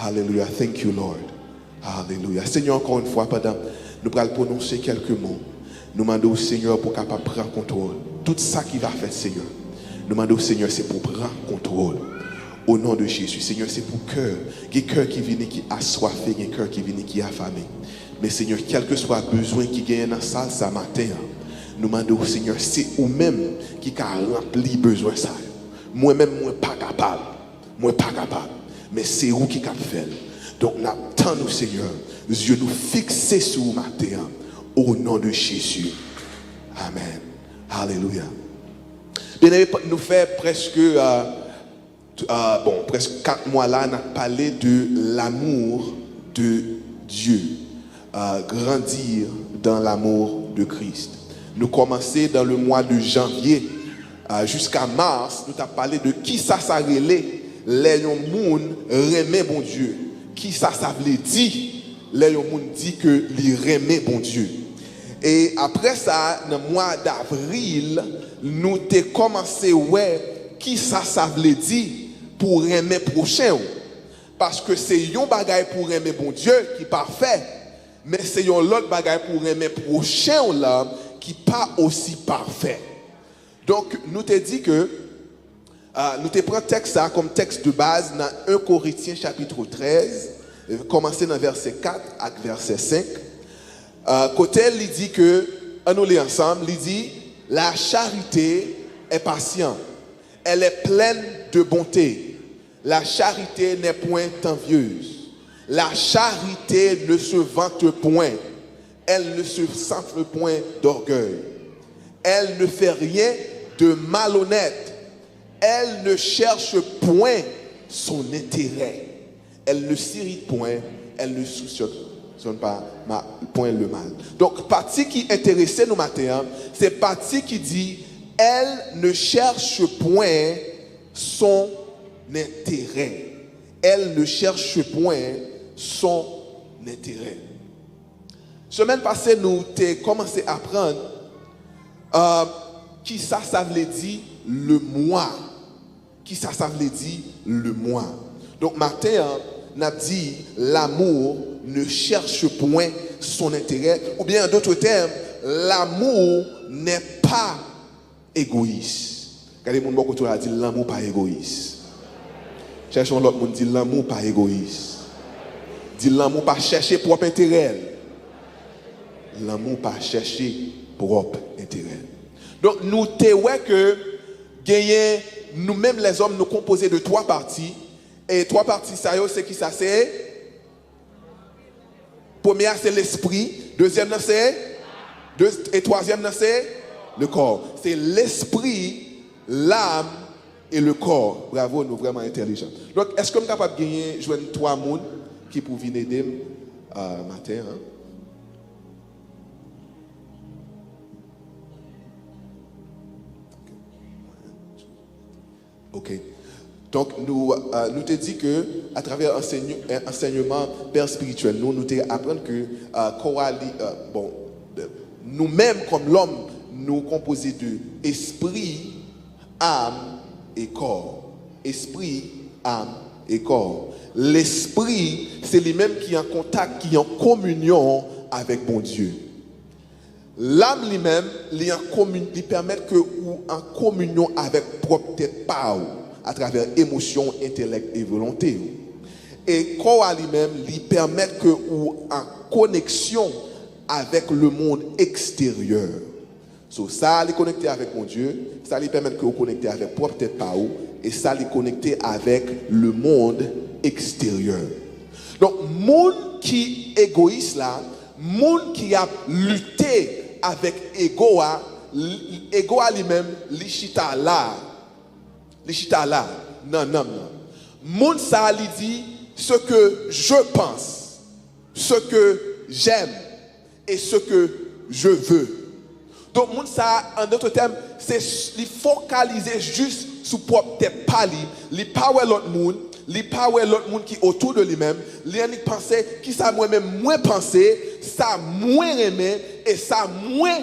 Alléluia. Thank you, Lord. Alléluia. Seigneur, encore une fois, pendant nous allons prononcer quelques mots. Nous demandons au Seigneur pour capable prendre contrôle. Tout ça qui va faire, Seigneur. Nous demandons au Seigneur, c'est pour prendre contrôle. Au nom de Jésus. Seigneur, c'est pour cœur. Il y a cœur qui vient qui a assoiffé, il y a cœur qui vient qui a affamé. Mais Seigneur, quel que soit le besoin qui gagne dans la salle ce matin, nous demandons au Seigneur, c'est vous-même qui a rempli besoin ça. Moi-même, je ne suis pas capable. Moi, je ne suis pas capable. Mais c'est vous qui avez fait. Donc, nous attendons, Seigneur, yeux nous fixer sur vous matin, au nom de Jésus. Amen. Alléluia. Bien, nous faisons presque, presque 4 mois là, nous avons parlé de l'amour de Dieu. Grandir dans l'amour de Christ. Nous commençons dans le mois de janvier jusqu'à mars, nous avons parlé de qui ça relait, les gens remet bon Dieu. Qui ça veut dire, les gens dit que les remet bon Dieu. Et après ça, dans le mois d'avril, nous avons commencé qui ça veut dire pour aimer prochain. Parce que c'est un bagage pour aimer bon Dieu qui est parfait. Mais c'est un autre bagage pour aimer prochain là qui n'est pas aussi parfait. Donc, nous te dit que nous te prenons texte ça comme texte de base dans 1 Corinthiens chapitre 13, commencer dans verset 4 à verset 5. Côté, il dit que, nous les ensemble, il dit, la charité est patiente, elle est pleine de bonté. La charité n'est point envieuse. La charité ne se vante point. Elle ne se s'enfle point d'orgueil. Elle ne fait rien de malhonnête. Elle ne cherche point son intérêt. Elle ne s'irrite point. Elle ne soupçonne pas point le mal. Donc, partie qui intéressait nous matin, c'est partie qui dit, elle ne cherche point son intérêt. Elle ne cherche point son intérêt. Semaine passée, nous avons commencé à apprendre qui ça veut dire le moi. Qui ça veut dire le moi. Donc, matin, on a dit l'amour ne cherche point son intérêt. Ou bien, en d'autres termes, l'amour n'est pas égoïste. Regardez, mon bon côté a dit l'amour pas égoïste. Cherchons l'autre monde dit l'amour pas égoïste. Dit l'amour pas chercher propre intérêt. L'amour pas chercher propre intérêt. Donc nous te ouais que gagner nous-mêmes les hommes nous composés de 3 parties et 3 parties ça c'est qui ça c'est première c'est l'esprit, deuxième c'est et troisième c'est le corps. C'est l'esprit, l'âme et le corps. Bravo, nous vraiment intelligents. Donc est-ce que nous sommes capables de gagner joindre 3 personnes qui pour venir aider matin hein? Ok. Donc, nous te dit que, à travers enseignement père spirituel, nous te apprenons que, nous-mêmes, comme l'homme, nous composons de esprit, âme et corps. Esprit, âme et corps. L'esprit, c'est lui-même qui est en contact, qui est en communion avec bon Dieu. L'âme lui-même, il permet que ou en communion avec propre tête par à travers émotion, intellect et volonté. Et corps lui-même, il permet que ou en connexion avec le monde extérieur. So, ça, il est connecté avec mon Dieu, ça lui permet que vous connectez avec propre tête par et ça lui connecté avec le monde extérieur. Donc, monde qui est égoïste là, monde qui a lutté avec ego lui-même, l'ishita là. Non. Moun ça lui dit ce que je pense, ce que j'aime et ce que je veux. Donc moun ça en d'autres termes, c'est lui focaliser juste sur propre tête pas lui power l'autre monde, lui power l'autre monde qui autour de lui-même, lui penser qui ça moi-même moins penser, ça moins aimer et ça moins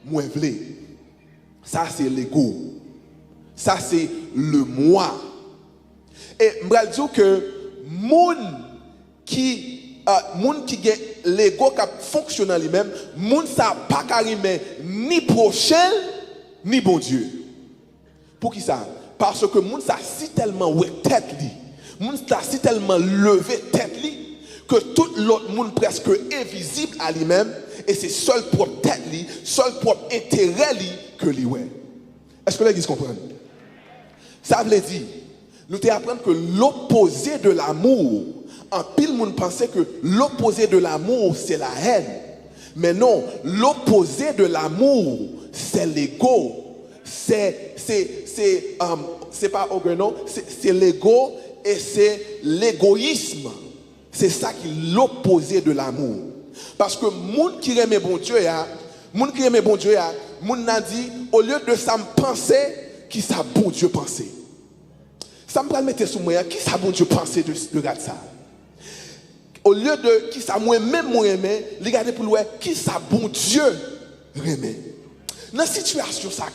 vle. Ça c'est l'ego. Ça c'est le moi. Et m'bral dire que moun qui moun qui gen l'ego qui fonctionne en lui-même, moun ça pas carrément ni prochain ni bon Dieu. Pour qui ça? Parce que moun ça si tellement ouais tête li. Moun ça si tellement levé tête li que tout l'autre monde presque invisible à lui-même et c'est seul propre tête li, seul propre intérêt li que lui ouais. Est-ce que l'église comprend? Ça veut dire nous t'apprendre que l'opposé de l'amour, en pile monde pensait que l'opposé de l'amour c'est la haine. Mais non, l'opposé de l'amour c'est l'ego. C'est pas non, c'est l'ego et c'est l'égoïsme. C'est ça qui est l'opposé de l'amour. Parce que moun qui aime bon Dieu moun n'a dit au lieu de ça me penser qui ça bon Dieu penser. Ça me mettre sur moi qui ça bon Dieu penser de ça. Au lieu de qui ça moi-même aimer, regarder pour lui qui ça bon Dieu aimer. Dans cette situation ça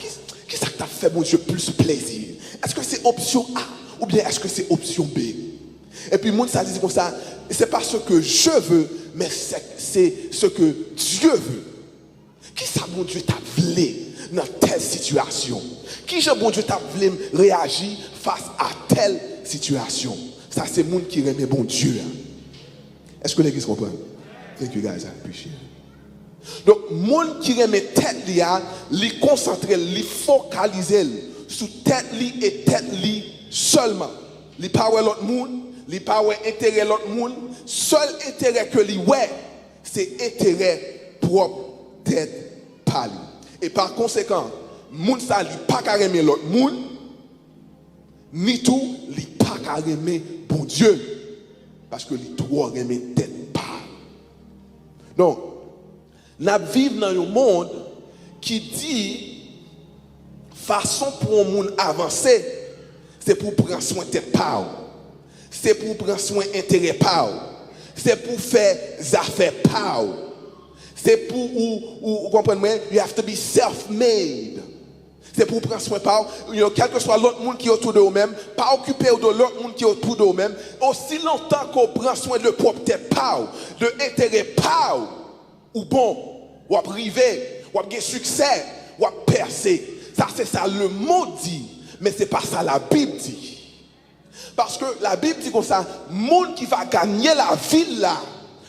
qui ça t'a fait bon Dieu plus plaisir? Est-ce que c'est option A ou bien est-ce que c'est option B? Et puis monde ça dit comme ça, c'est pas ce que je veux, mais c'est ce que Dieu veut. Qui ça bon Dieu t'a voulu dans telle situation? Qui bon Dieu t'a voulu réagir face à telle situation? Ça c'est monde qui aime bon Dieu. Est-ce que l'église comprend? Thank you guys, I appreciate it. Donc monde qui aime tête li concentrer, li focaliser sur tête li et tête li seulement. Li pas l'autre monde, li pas intérêt l'autre monde, seul intérêt que li ouais, c'est intérêt propre tête par lui. Et par conséquent, moun ça li pas carrément l'autre monde, ni tout li pas carrément bon Dieu parce que li trop aimé tête par. Donc, nous vivons dans un monde qui dit façon pour un monde avancer, c'est pour prendre soin de tête par. C'est pour prendre soin intérêt par. C'est pour faire des affaires par. C'est pour vous comprenez, you have to be self-made. C'est pour prendre soin par, quel que soit l'autre monde qui est autour de vous-même, pas occuper de l'autre monde qui est autour de vous-même, aussi longtemps qu'on prend soin de propre tête par, de intérêt par, ou bon, ou à privé, ou à gagner succès, ou à percer. Ça c'est ça le mot dit, mais c'est pas ça la Bible dit. Parce que la Bible dit comme ça, monde qui va gagner la ville là,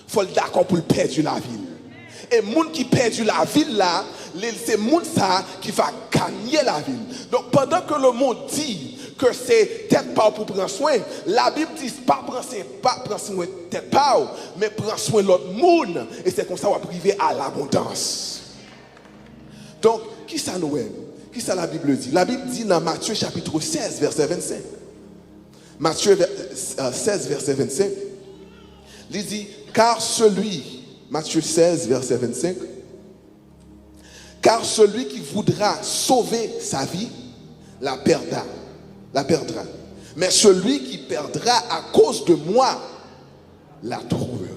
faut le d'accord pour le perdre la ville. Et monde qui perd la ville là, c'est monde ça qui va gagner la ville. Donc pendant que le monde dit que c'est tête pas pour prendre soin, la Bible dit pas prendre soin tête pas, mais prendre soin de l'autre monde. Et c'est comme ça qu'on va priver à l'abondance. Donc, qui ça nous aime? Qui ça la Bible dit? La Bible dit dans Matthieu chapitre 16, verset 25. Matthieu 16, verset 25. Il dit, car celui, Matthieu 16, verset 25, car celui qui voudra sauver sa vie, la perdra. Mais celui qui perdra à cause de moi, la trouvera.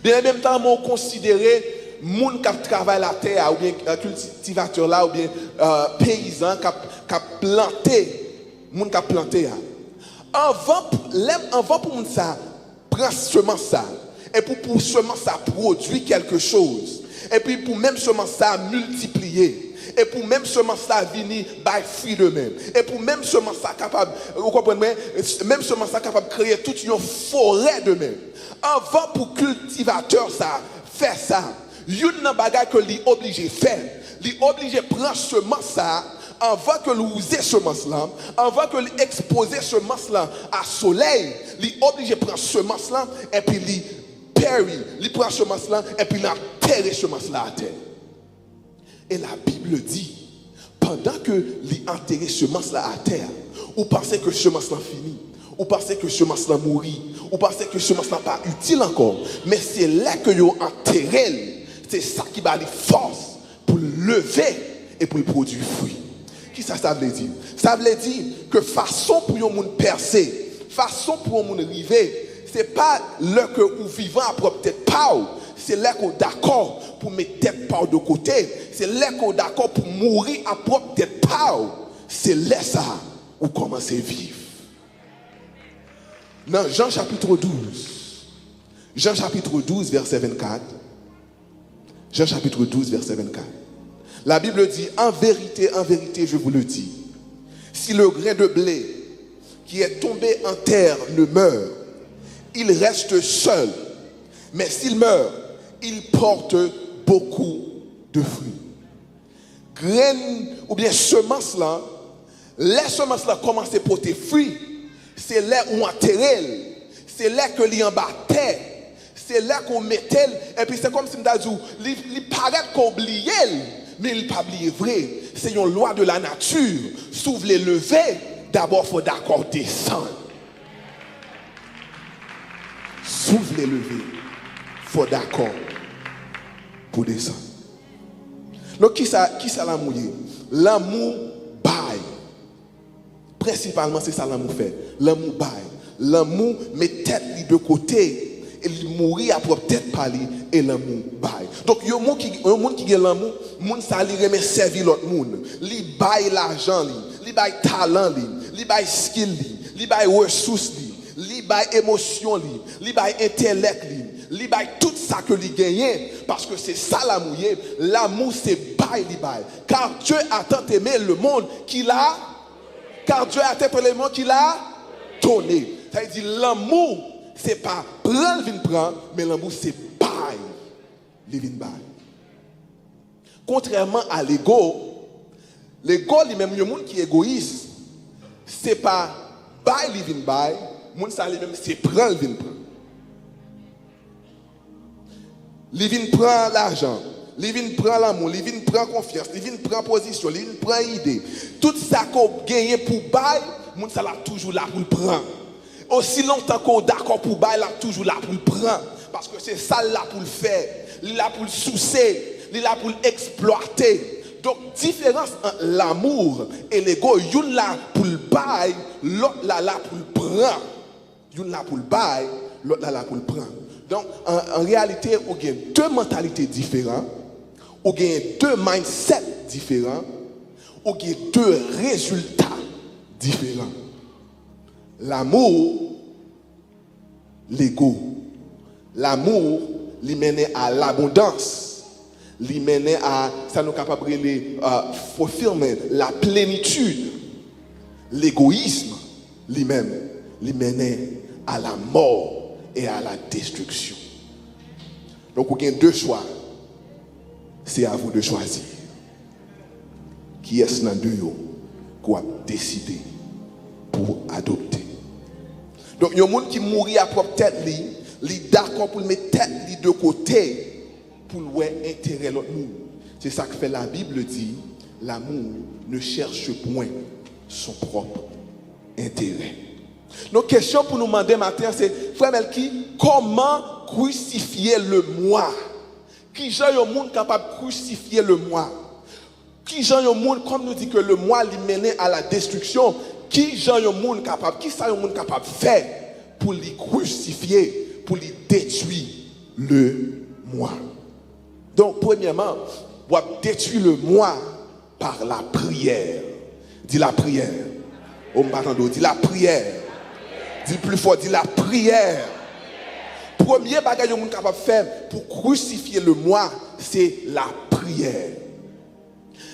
Bien en même temps, on considère moun qui travaille la terre, ou bien cultivateur là, ou bien paysan qui a planté, moun qui a planté. Avant pour moun ça, prend seulement ça. Et pour seulement ça produire quelque chose. Et puis pour même seulement ça multiplier. Et pour même seulement ça venir by fruit de même. Et pour même seulement ça capable, vous comprenez, même seulement ça capable de créer toute une forêt de même. Avant pour cultivateur ça, faire ça. Une bagage que lui obligé faire. Lui obligé prendre seulement ça. Avant que nous usions semence là, avant que nous exposer semence là à soleil, lui obligé prendre semence là et puis lui péri, lui prend semence là et puis il enterre semence là à terre. Et la Bible dit, pendant que lui enterre semence là à terre, ou pensez que semence là fini, ou pensez que semence là mourit, ou pensez que semence là pas utile encore, mais c'est là que vous enterrez, c'est ça qui va lui force pour lever et pour produire fruit. Qui ça veut dire? Ça veut dire que façon pour un monde percer, façon pour un monde arriver, c'est pas là que vous vivez à propre tête pas, c'est là qu'on est d'accord pour mettre tête pas de côté, c'est là qu'on est d'accord pour mourir à propre tête pas, c'est là ça où commencez à vivre. Dans Jean chapitre 12, Jean chapitre 12, verset 24. Jean chapitre 12, verset 24. La Bible dit, en vérité, je vous le dis, si le grain de blé qui est tombé en terre ne meurt, il reste seul. Mais s'il meurt, il porte beaucoup de fruits. Graines ou bien semences là, les semences là commencent à porter fruits. C'est là où on enterre, c'est là que l'on battait, c'est là qu'on mettait. Et puis c'est comme si on dit, il paraît qu'on oublie, mais il n'est pas oublié vrai. C'est une loi de la nature. S'ouvre les lever, d'abord il faut d'accord descendre. S'ouvre les lever, il faut d'accord pour descendre. Donc qui ça l'amour? L'amour baille. Principalement c'est ça l'amour fait. L'amour baille. L'amour met tête de côté et il mourit à propre tête par lui et l'amour baille. Donc il y a un monde qui a l'amour, monde ça lui remet servir l'autre monde. Lui baille l'argent lui baille talent lui baille skill lui baille ressources lui baille émotion lui baille intellect lui baille tout ça que lui gagne parce que c'est ça l'amour. L'amour c'est baille lui baille. Car Dieu a tant aimé le monde qu'il a donné. Ça veut dire l'amour c'est pas prendre vin prendre, mais l'amour c'est bail li vin bail. Contrairement à l'ego lui-même le monde qui est égoïste, c'est pas bail li vin bail, monde ça lui-même c'est prendre vin prendre. Li vin prend l'argent, li vin prend l'amour, li vin prend confiance, li vin prend position, li vin prend idée. Tout ça qu'on gagne pour bail, monde ça là toujours là pour le prendre. Aussi longtemps qu'on est d'accord pour bail, là toujours là pour le prendre. Parce que c'est ça là pour le faire. Il est là pour le soucier. Il est là pour l'exploiter. Donc, différence entre l'amour et l'ego, il là pour le bail, l'autre là pour le prendre. Il là pour le bail, l'autre là pour le prendre. Donc, en réalité, on a deux mentalités différentes, on a deux mindsets différents, on a deux résultats différents. L'amour, l'ego. L'amour, lui mène à l'abondance. Lui mène à, ça nous capable de fulfillment, la plénitude. L'égoïsme, lui-même, lui mène à la mort et à la destruction. Donc, vous avez deux choix. C'est à vous de choisir. Qui est-ce dans deux qui a décidé pour adopter? Donc, il y a des gens qui mourent à propre tête, ils d'accord pour mettre tête de côté pour intérêt l'autre monde. C'est ça que fait la Bible dit, l'amour ne cherche point son propre intérêt. Donc, question pour nous demander matin, c'est, frère Melki, comment crucifier le moi? Qui gens y a monde capable de crucifier le moi? Qui gens y a monde, comme nous dit que le moi lui mène à la destruction? Qui gens yon moun capable, qui ça yon moun capable faire pour les crucifier, pour les détruire le moi? Donc premièrement, on va détruire le moi par la prière. Dis la prière. On m'attend, dis la prière. Dis plus fort, dis la prière. Premier bagage yon moun capable faire pour crucifier le moi, c'est la prière.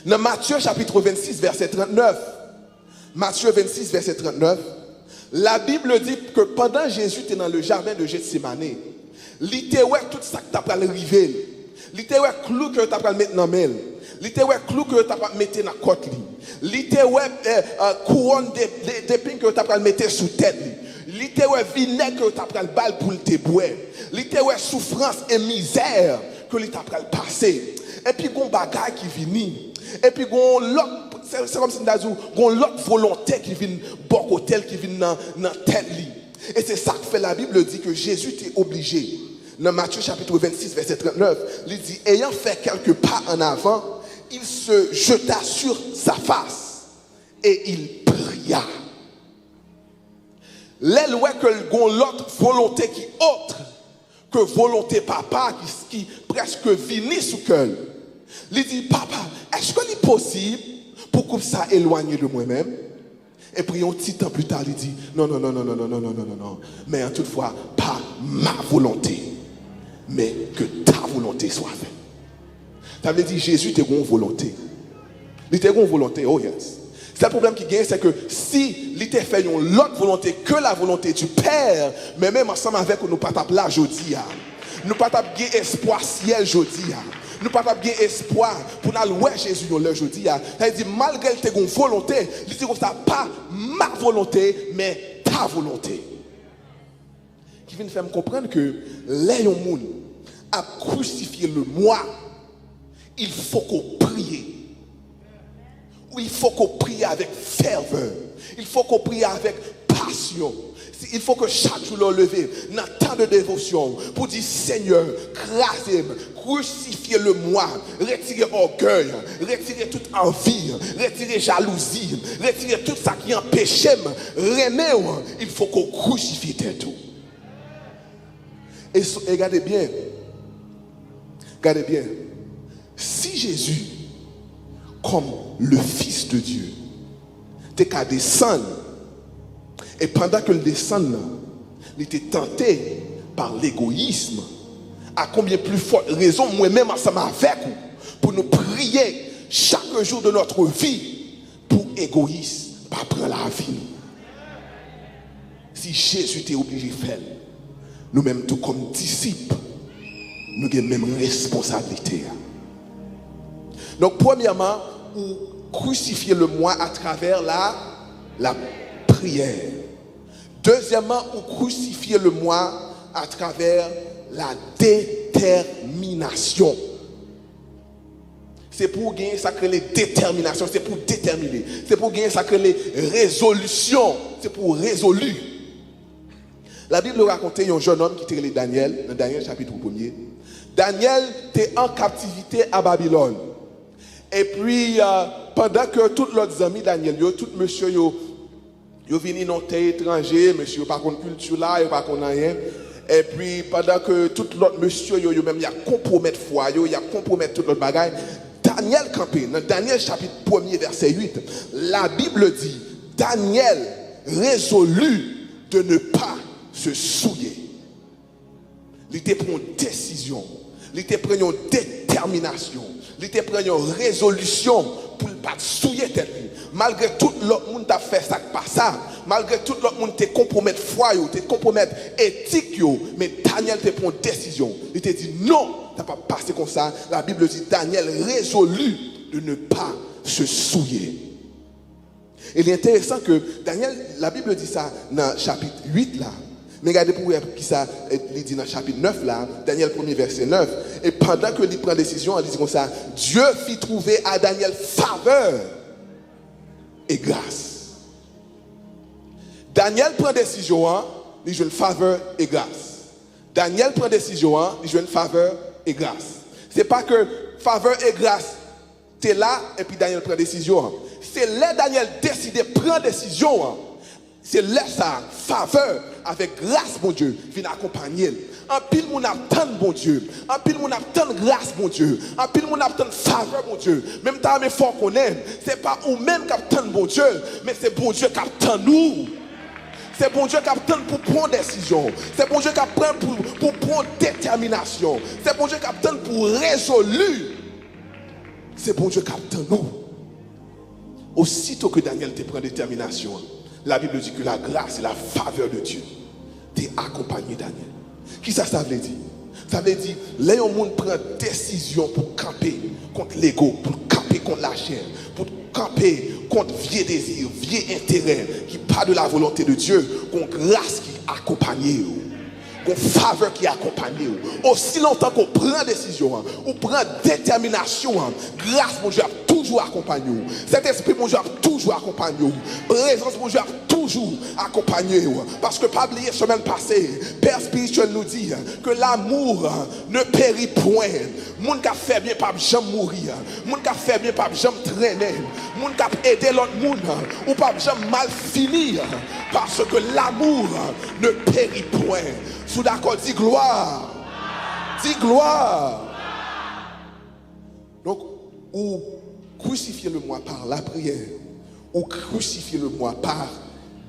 Dans Matthieu chapitre 26 verset 39, Matthieu 26, verset 39, la Bible dit que pendant Jésus était dans le jardin de Gethsémane, il était tout ça que tu as arrivé. Il était clou que tu as mettre dans main. Il était clou que tu as mettre dans côte. Il était couronne d'épines que tu as mettre sous tête. Il était vinaigre que tu as balle pour te boire. Il était souffrance et misère que tu as passer. Et puis gon bagaille qui vient. Et puis gon l'autre, c'est comme si nous avons l'autre volonté qui vient bon côté, qui vient dans tête li. Et c'est ça que fait la Bible dit que Jésus était obligé. Dans Matthieu chapitre 26 verset 39, il dit ayant fait quelques pas en avant, il se jeta sur sa face et il pria. L'aile ouais que gon l'autre volonté qui autre que volonté papa qui presque vini sous cœur. Il dit papa, est-ce que c'est possible pour que ça éloigne de moi-même? Et puis un petit temps plus tard, il dit non. Mais en toutefois, pas ma volonté, mais que ta volonté soit faite. Ça veut dire Jésus était une volonté. Il était une volonté, oh yes. C'est le problème qui gagne, c'est que si il était fait une autre volonté que la volonté du Père, mais même ensemble avec nous, pas taper là aujourd'hui, nous pas taper espoir ciel aujourd'hui, nous pas taper espoir pour nous voir Jésus aujourd'hui. Ça veut dire malgré tes volonté, il dit que ça pas ma volonté, mais ta volonté. Qui vient faire me comprendre que les gens a crucifié le moi, il faut qu'on prie. Il faut qu'on prie avec ferveur. Il faut qu'on prie avec passion. Il faut que chaque jour le lever dans temps de dévotion pour dire Seigneur, crasez-moi, crucifiez le moi, retirez orgueil, retirez toute envie, retirez jalousie, retirez tout ça qui empêche, remets-moi. Il faut qu'on crucifie tout. Et regardez bien, si Jésus, comme le Fils de Dieu, t'es qu'à descendre, et pendant que le descend, il était tenté par l'égoïsme, à combien plus forte raison, moi-même ensemble avec vous, pour nous prier chaque jour de notre vie, pour égoïsme, pas prendre la vie. Si Jésus était obligé de faire, nous-mêmes, tout comme disciples, nous avons la même responsabilité. Donc, premièrement, ou crucifier le moi à travers la prière. Deuxièmement, ou crucifier le moi à travers la détermination. C'est pour gagner ça que les déterminations, c'est pour déterminer. C'est pour gagner ça que les résolutions, c'est pour résolu. La Bible racontait un jeune homme qui était Daniel, dans Daniel chapitre 1er. Daniel était en captivité à Babylone. Et puis, pendant que tous les amis Daniel, tous monsieur, ils viennent dans terre étranger, monsieur, pas contre culture là, ils pas contre rien. Et puis, pendant que tous les autres monsieur, ils même, il y a compromettre foi, il y a compromettre tout l'autre bagaille. Daniel campé, dans Daniel chapitre 1er, verset 8, la Bible dit, Daniel résolut de ne pas se souiller. Il était pris une décision, il était pris une détermination. Il était pris une résolution pour ne pas souiller tête. Malgré tout l'autre monde a fait ça pas ça. Malgré tout l'autre monde te compromettre foi, te compromettre éthique, mais Daniel te prend une décision. Il te dit non, ça pas passer comme ça. La Bible dit Daniel résolut de ne pas se souiller. Et il est intéressant que Daniel, la Bible dit ça dans chapitre 8 là. Mais regardez pour qui ça il dit dans chapitre 9 là, Daniel 1er verset 9. Et pendant que il prend décision, il dit comme ça, Dieu fit trouver à Daniel faveur et grâce. Daniel prend décision, il joue une faveur et grâce. Daniel prend décision, il joue une faveur et grâce. C'est pas que faveur et grâce, tu es là et puis Daniel prend décision. C'est là Daniel décide de prendre décision. C'est là ça, faveur avec grâce, mon Dieu, vient accompagner. En pile, mon attend, bon Dieu. En pile, mon attend grâce, mon Dieu. En pile, mon attend faveur, mon Dieu. Même temps, mais fort qu'on aime. C'est pas nous-mêmes qui attendons, bon Dieu, mais c'est bon Dieu qui attend nous. C'est bon Dieu qui attend pour prendre décision. C'est bon Dieu qui attend pour prendre détermination. C'est bon Dieu qui attend pour résolu. C'est bon Dieu qui attend nous. Aussitôt que Daniel te prend détermination, la Bible dit que la grâce et la faveur de Dieu t'est accompagné Daniel. Qui ça veut dire? Ça veut dire, les gens prennent décision pour camper contre l'ego, pour camper contre la chair, pour camper contre vieux désirs, vieux intérêts qui pas de la volonté de Dieu, contre grâce qui accompagne, contre faveur qui accompagne. Aussi longtemps qu'on prend décision, on prend détermination, grâce mon Dieu a toujours accompagné. Cet esprit mon Dieu a toujours accompagné. Présence mon Dieu a toujours accompagné. Parce que pas oublier semaine passée, Père spirituel nous dit que l'amour ne périt point. Moun qui a fait bien pas jamais mourir. Moun qui a fait bien pas jamais traîner. Moun qui a aidé l'autre monde ou pas jamais mal finir. Parce que l'amour ne périt point. Sous d'accord, dis gloire. Dis gloire. Donc, ou crucifier le moi par la prière, ou crucifier le moi par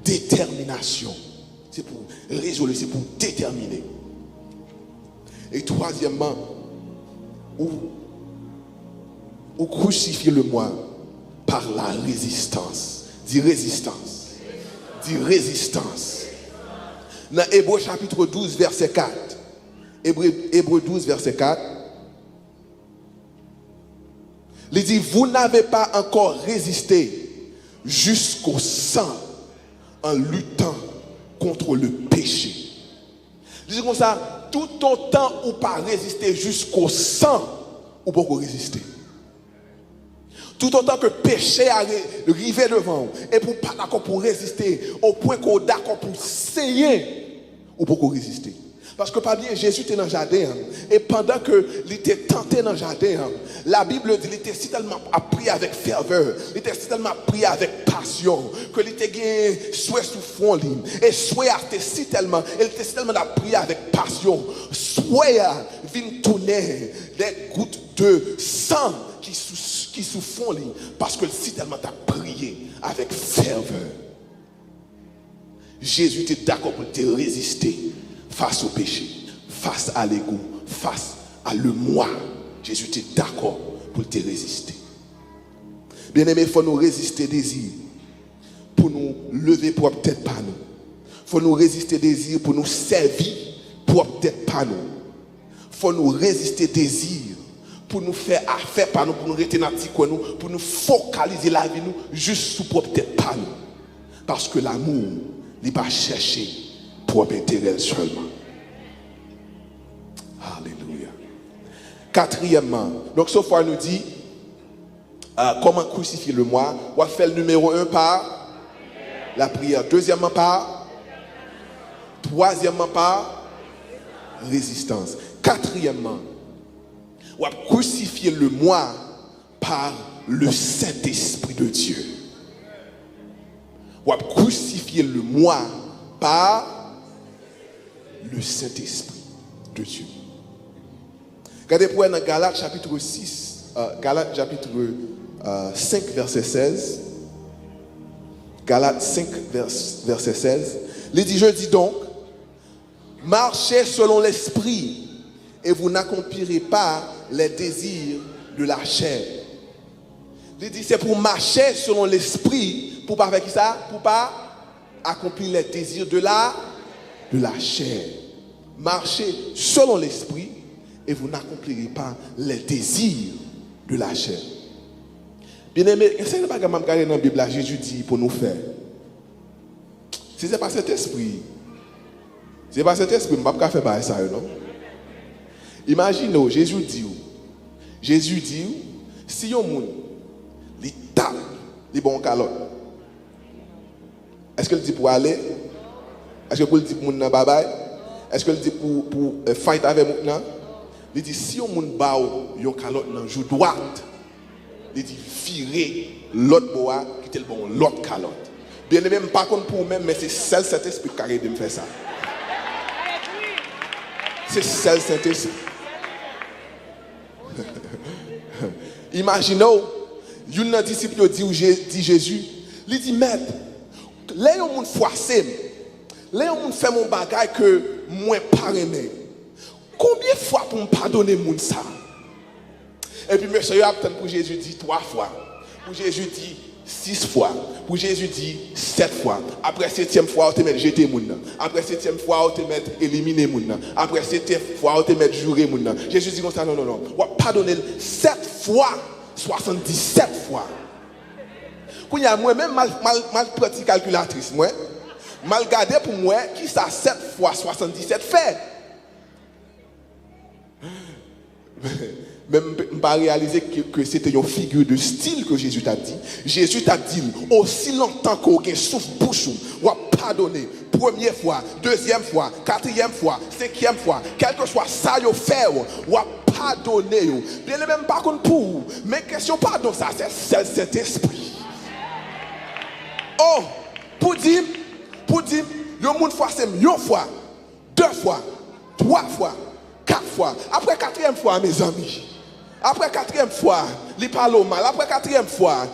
détermination. C'est pour résoudre, c'est pour déterminer. Et troisièmement, ou crucifier le moi par la résistance. Dis résistance. Dis résistance. Dans Hébreux chapitre 12, verset 4. Hébreux 12, verset 4. Il dit, vous n'avez pas encore résisté jusqu'au sang en luttant contre le péché. Je dis comme ça, tout autant ou pas résister jusqu'au sang, ou pas résister. Tout autant que péché arrivé devant vous, et pour pas d'accord pour résister, au point qu'on est d'accord pour saigner, ou pas résister. Parce que pas bien, Jésus était dans le jardin, et pendant qu'il était tenté dans le jardin, la Bible dit qu'il était si tellement appris avec ferveur, il était si tellement appris avec passion, qu'il était gagné souhait sous front, et souhait était si tellement, il était si tellement appris avec passion, souhait vint tourner des gouttes de sang qui sous fond, parce que si tellement a prié avec ferveur. Jésus était d'accord pour te résister face au péché, face à l'ego, face à le moi. Jésus était d'accord pour te résister. Bien aimé, il faut nous résister désir pour nous lever pour peut-être pas nous. Il faut nous résister désir pour nous servir pour peut-être pas nous. Il faut nous résister désir pour nous faire affaire par nous, pour nous retenir dans nous, pour nous focaliser la vie nous juste pour peut-être pas nous. Parce que l'amour, il va chercher pour intérêt seulement. Alléluia. Quatrièmement, donc ce fois nous dit comment crucifier le moi. On va faire le numéro 1 par la prière. Deuxièmement par. Troisièmement par résistance. Quatrièmement, on va crucifier le moi par le Saint-Esprit de Dieu. On va crucifier le moi par le Saint-Esprit de Dieu. Regardez pour dans Galates chapitre 6, Galates chapitre 5 verset 16. Galates 5 verset 16. Il dit, je dis donc, marchez selon l'esprit et vous n'accomplirez pas les désirs de la chair. Il dit, c'est pour marcher selon l'esprit, pour pas faire ça, pour pas accomplir les désirs de la chair. Marchez selon l'esprit et vous n'accomplirez pas les désirs de la chair. Bien aimé, c'est pas que dans la Bible, Jésus dit pour nous faire. Si ce n'est pas cet esprit, je ne peux pas faire ça, non? Imaginez, Jésus dit, si un monde, il tape, il bon calotte. Est-ce qu'il dit pour aller? Est-ce qu'il dit pour nous babaye? Est-ce qu'il dit pour fight avec nous? Il dit, si on moun ba yon calotte dans joue droite, il dit, virer l'autre bois qui était le bon l'autre calotte. Bien même pas contre pour même, mais c'est seul Saint-Esprit qui a de me faire ça. C'est seul Saint-Esprit. Imaginez, un disciple dit Jésus, il dit, maître, là yon moun froissé, là yon moun fait mon bagage que moi pas aimé. Combien de fois pour me pardonner moun ça? Et puis monsieur attend pour Jésus dit 3 fois. Pour Jésus dit 6 fois. Pour Jésus dit 7 fois. Après 7e fois, on te met jeter moun. Après 7e fois, on te met éliminer moun. Après 7e fois, on te met jurer moun. Jésus dit comme ça, non. On va pardonner 7 fois, 77 fois. Quand y a moi-même mal pratique calculatrice, moi, mal gardé pour moi, qui ça 7 fois 77 fait? Même pas réaliser que c'était une figure de style que Jésus t'a dit. Jésus t'a dit, aussi longtemps qu'on a souffle bouche, on va pardonner. Première fois, deuxième fois, quatrième fois, 5e fois, quel que soit ça, vous fait, on va pardonner. Bien même pas contre pour, mais question pardon, ça c'est cet esprit. Oh, pour dire, le monde fois c'est une fois, 2 fois, 3 fois, 4 fois. Après 4e fois, mes amis. Après quatrième fois, il parle mal. Après quatrième fois,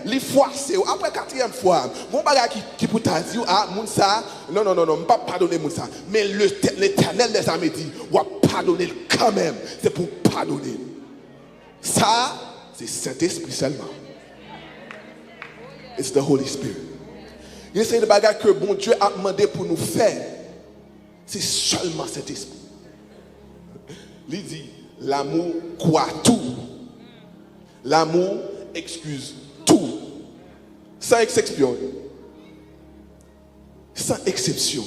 il froisse. Après quatrième fois, mon bagage qui peut t'a dit, ah, moun ça, non, je ne vais pas pardonner moun ça. Mais l'Éternel des armées dit, on va pardonner quand même. C'est pour pardonner. Ça, c'est Saint-Esprit seulement. It's the Holy Spirit. Et c'est le bagage que bon Dieu a demandé pour nous faire. C'est seulement cet esprit. Il dit, l'amour croit tout. L'amour excuse tout. Sans exception. Sans exception.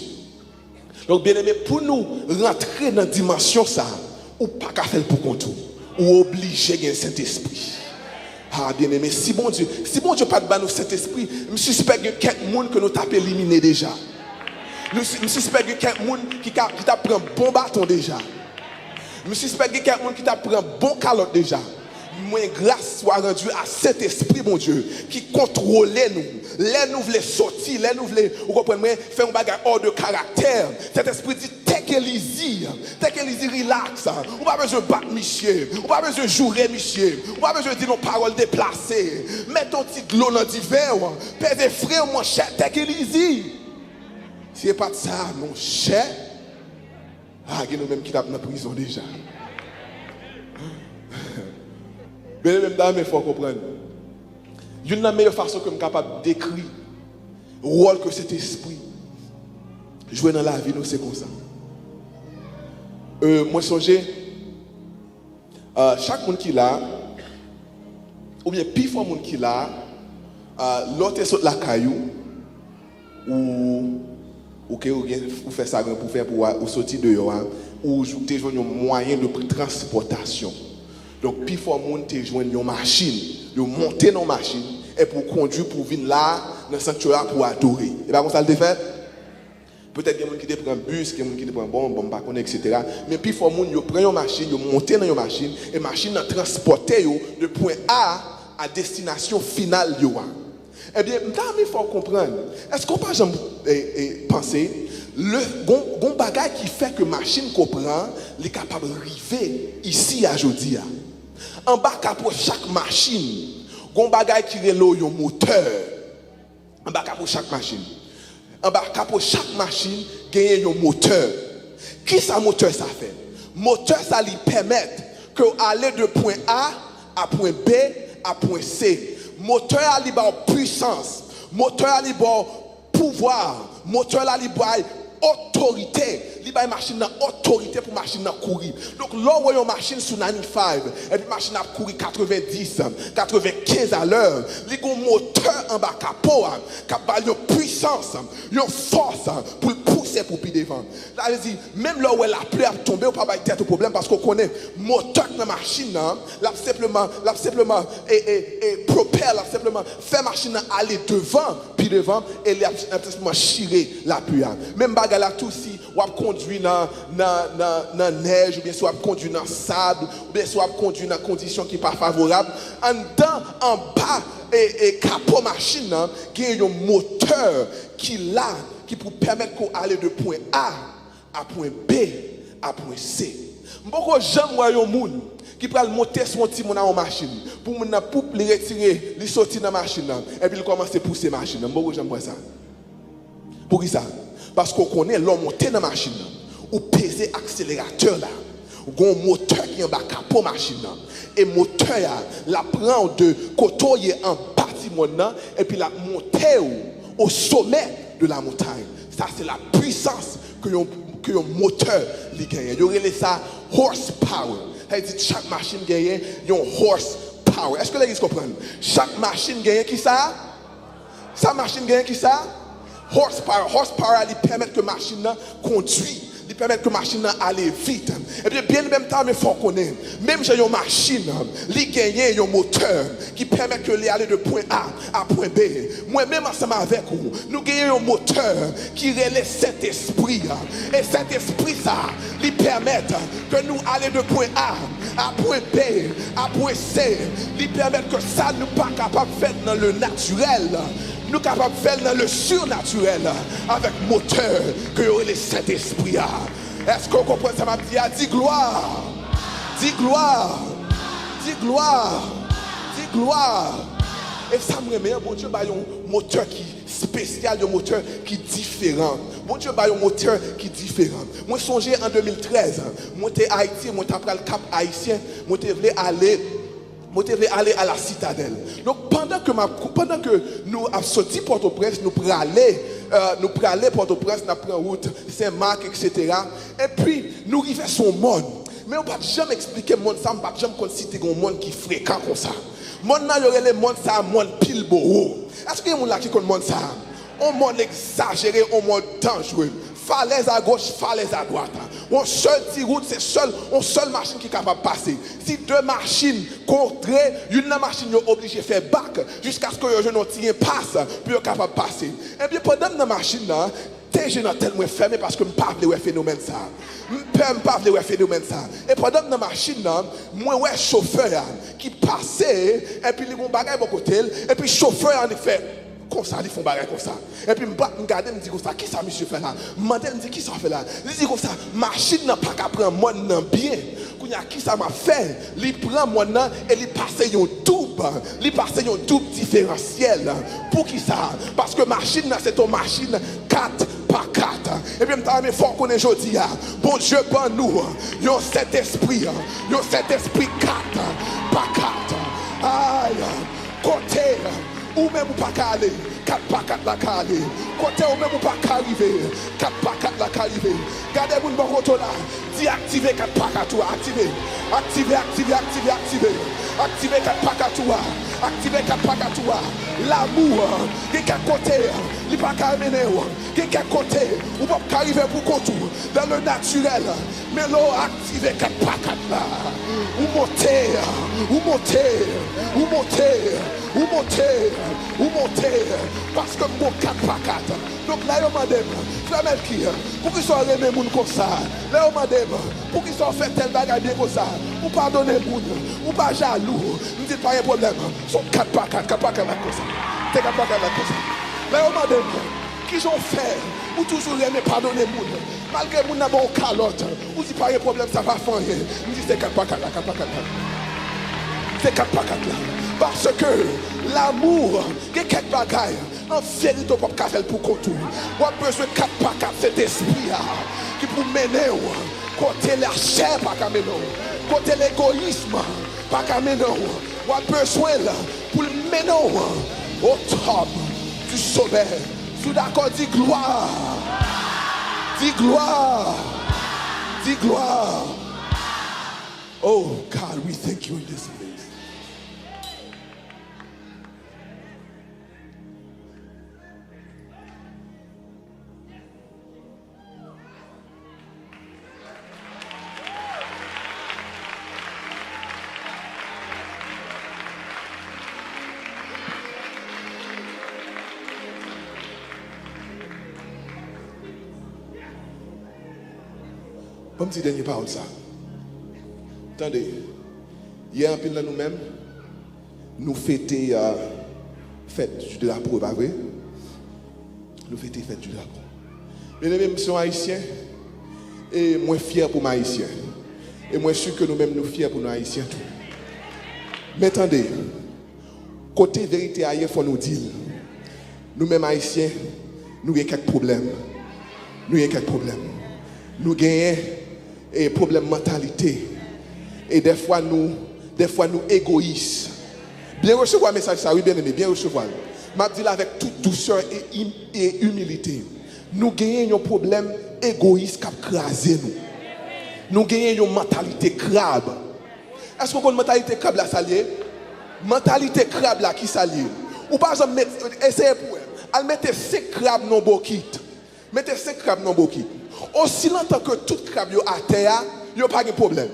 Donc, bien aimé, pour nous rentrer dans la dimension ça, ou pas qu'à faire pour compte, ou obligé de Saint-Esprit. Ah, bien aimé, si bon Dieu pas de nous Saint-Esprit, je suspecte que quelqu'un que nous tapons éliminé déjà. Je suspecte que quelqu'un qui t'a pris un bon bâton déjà. Je suspecte que quelqu'un qui t'a pris un bon calotte déjà. Moins grâce soit rendue à cet esprit, mon Dieu, qui contrôle nous. Les nous voulons sortir, les nous voulons, vous comprenez, faire un bagage hors de caractère. Cet esprit dit, take it easy, relax. On n'a pas besoin de battre monsieur, on n'a pas besoin de jouer monsieur, on n'a pas besoin de dire nos paroles déplacées. Mets ton petit glon dans divers, père des frères, mon cher, take it easy. Si ce n'est pas de ça, mon cher, il y a nous-mêmes qui tapent dans la prison déjà. Mais même dans il faut comprendre. Une de la meilleure façon que je suis capable de décrire le rôle que cet esprit joue dans la vie, c'est comme ça. Moi, songez, chaque monde qui est là, ou bien plus fort monde qui est là, l'autre est la caillou, ou fait ça pour faire pour sortir de là, ou tu as un moyen de transportation. Donc, puis il faut monter une machine, de monter dans la machine, et pour conduire, pour venir là, dans le sanctuaire, pour adorer. Et bien, comme ça le fait. Peut-être qu'il y a des gens qui prennent un bus, qu'il y a des gens qui prennent un bon, etc. Mais puis il faut prendre une machine, monter dans une machine, et la machine transporter de point A à destination finale. Eh bien, il faut comprendre. Est-ce qu'on peut penser, le bagage qui fait que la machine comprend, est capable d'arriver ici à Jodia. En bas, pour chaque machine, un bagage qui est un moteur. En bas, pour chaque machine. En bas, pour chaque machine, il y a un moteur. Qui ça moteur ça fait? Moteur ça lui permet que aller de point A à point B à point C. Moteur a lui puissance. Moteur a lui pouvoir. Moteur a lui autorité. Il y a une machine autorité pour machine courir. Donc là où il y a une machine sur 95, et une machine a courir 90, 95 à l'heure. Il y a un moteur en bas capot qui a une puissance, une force pour le pousser pour plus devant. Là, même là où la pluie a tombé, on ne peut pas être au problème parce qu'on connaît le moteur de la machine, l'a simplement propelle, l'a simplement fait la machine aller devant, puis devant, et il a simplement chiré la pluie. Même bagarre là tout si on conduit dans la neige, ou bien soit conduit dans le sable, ou bien soit conduit dans des conditions qui ne sont pas favorables. En bas, et capot machine, il y a un moteur qui là, qui peut permettre qu'on aille de point A à point B à point C. Beaucoup de gens voient un monde qui peut monter son petit monde en machine pour les retirer, les sortir dans la machine et puis il commence à pousser la machine. Beaucoup de gens voient ça. Pour qui ça? Parce qu'on connaît l'homme monter dans la machine ou peser accélérateur là. Ou un moteur qui est en bas capot machine et moteur la prend de côté en bâtiment et puis la monter au sommet de la montagne. Ça c'est la puissance que un moteur lui gagne. Il y aurait ça horsepower. C'est-à-dire chaque machine gagne un horsepower. Est-ce que les gens comprennent? Chaque machine gagne qui ça? Sa machine gagne qui ça? Horsepower. Horsepower lui permet que la machine conduise. Il permet que la machine aille vite. Et bien en même temps, il faut connaître. Même j'ai une machine, il gagne un moteur qui permet que aller de point A à point B. Moi-même ensemble avec vous, nous gagnons un moteur qui relève cet esprit. Et cet esprit, ça, lui permet que nous aller de point A à point B à point C. Il permet que ça nous pas capable de faire dans le naturel. Nous sommes capables de faire dans le surnaturel avec moteur que le Saint-Esprit a. Est-ce qu'on comprend ça m'a dit? Dis gloire. Dis gloire. Dis gloire. Dis gloire. Et ça me remet, bon Dieu, bah, un moteur qui spécial, un moteur qui différent. Bon Dieu, bah, un moteur qui différent. Moi, songez en 2013, moi, j'étais Haïti, moi, j'étais le Cap haïtien, moi, j'étais aller à la citadelle. Donc pendant que nous avons sorti Port-au-Prince, nous prenons aller Port-au-Prince, nous prenons route Saint-Marc, etc. Et puis nous arrivons sur le monde. Mais on ne peut jamais expliquer le monde ça, on ne peut jamais considérer un monde qui est fréquent comme ça. Le monde il y aurait le monde ça, un monde pile beau. Est-ce qu'il y a des gens qui connaissent le monde ça? Un monde exagéré, un monde dangereux. Falaise à gauche, falaise à droite. On seul petit route, c'est une seule machine qui est capable de passer. Si deux machines contre, une machine est obligée de faire back jusqu'à ce que le jeune tire passe pour être capable de passer. Et bien pendant la machine là, t'es jeune tellement fermé parce que je ne peux pas voir phénomène ça. Je ne peux pas voir phénomène ça. Et pendant la machine là, moi ouais chauffeur qui passait et puis les bons bagages à côté et puis chauffeur en fait comme ça, ils font bagarre comme ça. Et puis, je regarde, je me dis comme ça, qui ça, monsieur fait là? Je me dis, qui ça fait là? Je dis comme ça, machine n'a pas qu'à prendre moi bien. Qui ça m'a fait? Il prend moi et il passe un double différentiel. Pour qui ça? Parce que machine, c'est une machine 4 par 4. Et puis, je fort qu'on est aujourd'hui. Bon Dieu, pour nous, il y a cet esprit 4 par 4. Aïe, côté. Ou même pas qu'à aller, 4 par 4 la qu'à aller. Côté ou même pas qu'à arriver, 4 par 4 la qu'à arriver. Gardez mon bon côté là, dis activer 4 par 4 ou activer. Activer 4 par 4 ou activer 4 par 4 ou l'amour, qui est côté, il pas qu'à amener qui est côté, ou pas qu'à arriver pour contour dans le naturel. Mais là, activer 4 par 4 là. Ou monter, parce que mon 4 par 4. Donc là, je m'adem, flamel qui, pour qu'ils soient aimés moun comme ça. Là, je m'adem, pour qu'ils soient fait tel bagage bien comme ça. Ou pardonner moun, ou pas jaloux. Ne dites pas un problème. Son 4 par 4, 4 par 4 comme ça. C'est 4 par 4 comme ça. Là, je m'adem, qui ont fait, ou toujours aimer pardonner moun. Malgré moun n'a pas une calotte, ou si pas un problème, ça va faire rien. Je dis c'est 4 par 4 là, 4 par 4 là. C'est 4 par 4 là. Parce que l'amour, il y a quelques bagailles, en vérité, on ne peut pas faire pour contour. On a besoin de 4 par 4, cet esprit qui peut mener, côté la chair, pas qu'à mener, côté l'égoïsme, pas qu'à mener. On a besoin pour le mener au top du sommet. Sous d'accord, dis gloire. Dis gloire. Dis gloire. Oh God, we thank you in this place. Comme si dernier parole ça. Attendez, hier en pile là nous-mêmes, nous fêter fête du drapeau, pas vrai? Nous fêter fête du drapeau. Mais les mêmes sont haïtiens et moi fier pour mes haïtiens. Et moi sûr que nous-mêmes nous fiers pour nos haïtiens tout. Mais attendez, côté vérité ailleurs, il faut nous dire, nous-mêmes haïtiens, nous avons quelques problèmes. Nous avons quelques problèmes. Nous gagnons et problème mentalité et des fois nous égoïstes. Bien recevoir un message ça, oui bien aimé, bien recevoir. M'a dit avec toute douceur et humilité. Nous gagnons un problème égoïste qui a crasé nous. Nous gagnons une mentalité crabe. Est-ce qu'on a une mentalité crabe là s'allier? Mentalité crabe là qui s'allie. Ou par exemple essayez pour elle mettre 5 crabes dans bokit. Mettez 5 crabes dans bokit. Aussi longtemps que tout crabe yo à terre, il n'y a pas de problème.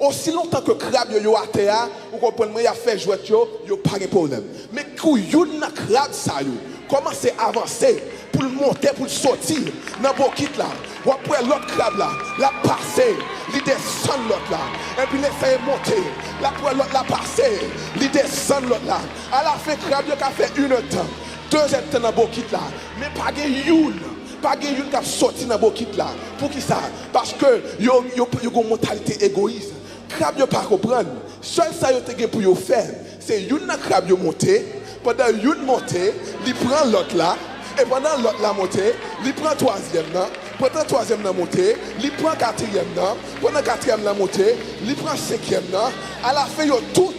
Aussi longtemps que crabe yo à terre, vous comprenez, il y a fait jouer yo, il n'y a pas de problème. Mais quand yon na crabe ça yo, commence à avancer pour le monter, pour le sortir dans le bokit là. Ou après l'autre crabe là, la passer, il descend l'autre là. Et puis l'essayer de monter. Après l'autre la passer, il descend l'autre là. À la fin, crabe yo a fait une temps, 2 temps dans le bokit là. Mais pas de youn. Pas de yon qui a sorti dans le bokit là. Pour qui ça? Parce que yon une mentalité égoïste. Crabe yon pas comprendre. Seul ça yo te gen pour yo faire, c'est une nan crabe yo monter, pendant une monter, il prend l'autre là, et pendant l'autre la monter, il prend troisième là, pendant troisième là monter, il prend quatrième là, pendant quatrième là monter, il prend cinquième là, à la fin yo tout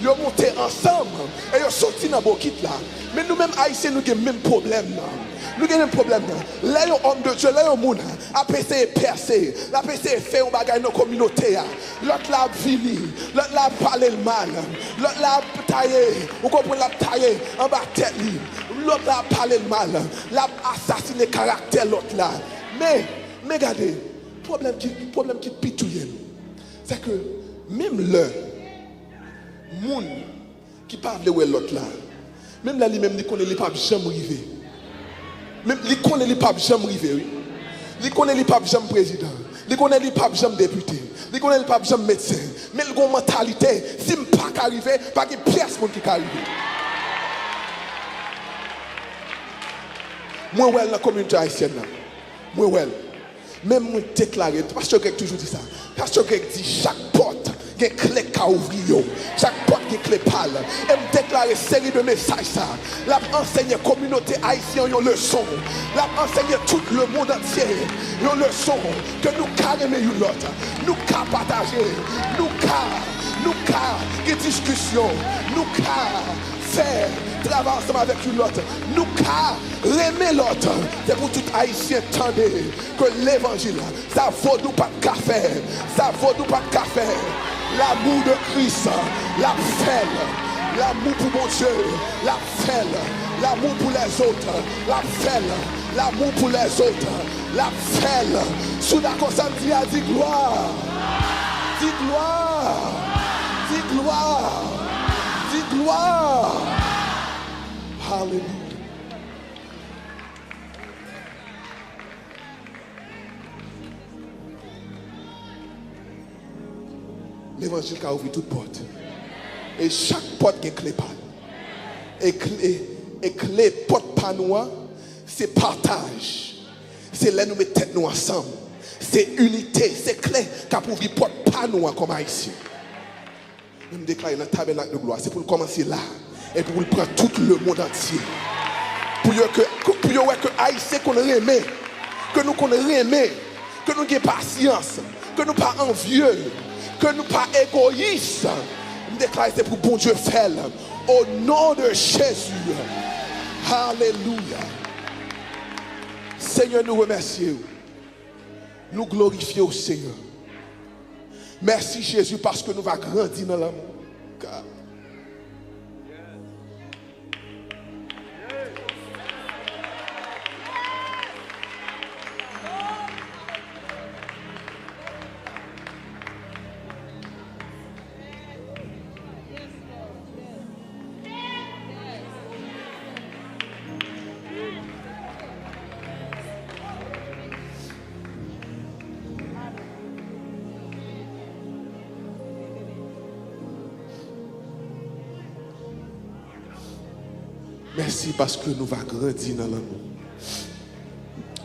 yo monter ensemble et yo sorti dans bokit là. Mais nous-mêmes haïtiens nous avons même problème là. Nous avons un problème là. Là yon homme de Dieu, là yon moun a essayé de percer, a essayé de faire un bagage dans la communauté. L'autre là fini, l'autre là parlé le mal, l'autre là taillé, vous comprenez la taillé en bas de tête, l'autre là parlé le mal, l'a assassiné le caractère l'autre là. Mais regardez, problème qui pitouille, c'est que même le moun qui parle de l'autre là, même là lui-même il connaît les papes jamais arrivé. Même il connaît les papes jamais arrivé, oui. Il connaît les papes jamais président. Il connaît les papes jamais député. Il connaît les papes jamais médecin. Mais il a une mentalité, si je ne peux pas arriver, pas de pièce qui peut arriver. Moi, dans la communauté haïtienne, moi, même moi déclaré, Pasteur Greg toujours dit ça. Pasteur Greg dit chaque porte, il y a une clé qui ouvre. Chaque porte, il y a une clé pâle. Et me déclarer une série de messages. Ça. L'a enseigné la communauté haïtienne une leçon. L'a enseigné tout le monde entier une leçon. Que nous carrément une l'autre. Nous qu'à partager. Nous qu'à une discussion. Nous qu'à faire travailler ensemble avec une autre. Nous qu'à aimer l'autre. C'est pour tout haïtien tendez que l'évangile, ça vaut nous pas de café. Ça vaut nous pas de café. L'amour de Christ, la fêle, l'amour pour mon Dieu, la fêle, l'amour pour les autres, la fêle, l'amour pour les autres, la fêle. Sous la conscience, dit gloire, dit gloire, dit gloire, dit gloire. Alléluia. L'évangile a ouvert toute porte. Et chaque porte a une clé pas. Et clé porte pas noire, c'est partage. C'est là nous mettons tête nous ensemble. C'est unité, c'est clé qui a ouvert porte pas noire comme ici. Je me déclare dans le tabernacle de gloire. C'est pour commencer là. Et pour prendre tout le monde entier. Pour que Haïtien qu'on aime, que nous qu'on aime, que nous ayons patience, que nous ne pas envieux. Que nous ne pas égoïstes. Je déclare c'est pour bon Dieu faire. Au nom de Jésus. Alléluia. Seigneur, nous remercions. Nous glorifions au Seigneur. Merci Jésus parce que nous va grandir dans l'amour. Merci parce que nous va grandir dans l'amour.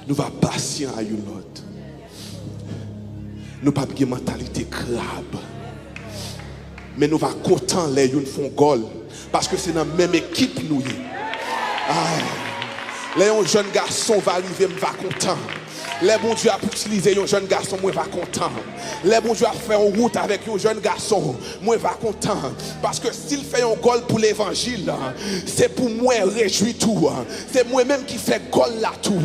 Nous va patient à une autre. Nous pas de mentalité crabe. Mais nous va content les une font goal parce que c'est dans la même équipe nous. Les jeunes garçons va arriver, me va content. Les bon Dieu a utiliser un jeune garçon, moi va content. Les bon Dieu a fait une route avec un jeune garçon, moi va content. Parce que s'il fait un goal pour l'évangile, c'est pour moi réjouir tout. C'est moi-même qui fait goal là tout.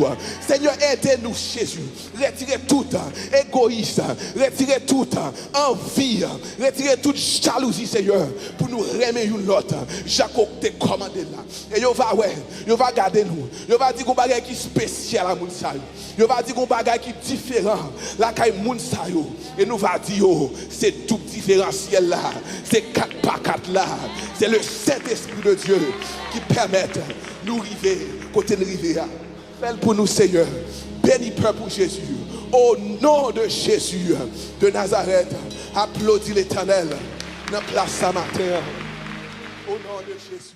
Seigneur, aidez-nous Jésus. Retirez tout égoïsme, retirez tout envie, retirez toute jalousie Seigneur pour nous remettre une autre. Jacob t'a commandé là. Et il va garder nous. Il va dire qu'on bagage qui spécial à Mounsaï. Il va dire qu'on bagage qui différent là kay moun sa yo et nous va dire c'est tout différentiel là, c'est 4 par 4 là, c'est le Saint-Esprit de Dieu qui permet nous arriver côté de rivière. Fais pour nous Seigneur. Béni Père pour Jésus. Au nom de Jésus de Nazareth, applaudis l'Éternel dans la place ce matin. Au nom de Jésus.